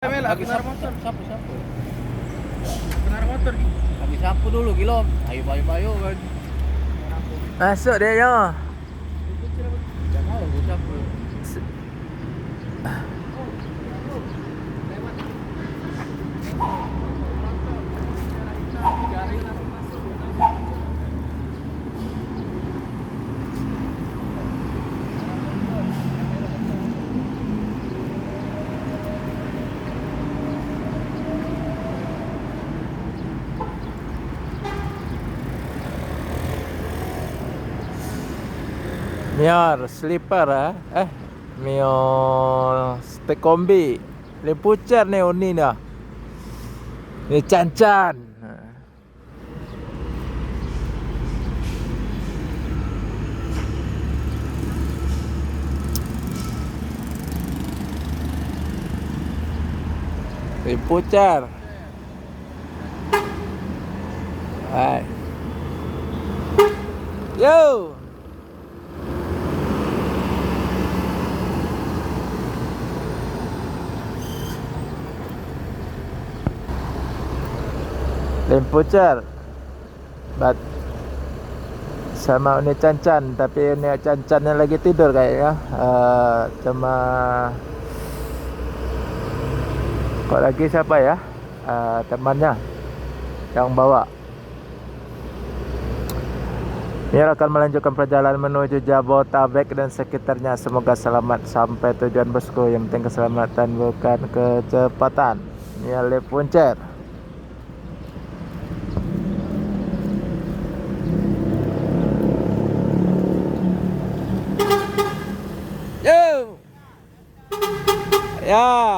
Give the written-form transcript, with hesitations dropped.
Lagi sapu sapu sapu. Benar motor. Lagi sapu dulu kilo. Ayo ayo kan. Masuk dia yo. Jangan mau gue sapu. Mior slipper Mior stek kombi. Le pucat ni uni dah. Ni cancan. Le pucat. Hai. Yo. Lempucer bat sama Uni Cancan, tapi Uni Cancannya lagi tidur kayaknya. Cuma kok lagi siapa ya, temannya yang bawa. Mir akan melanjutkan perjalanan menuju Jabodetabek dan sekitarnya. Semoga selamat sampai tujuan bosku. Yang penting keselamatan bukan kecepatan. Mir Lempucer. Yo. Ya.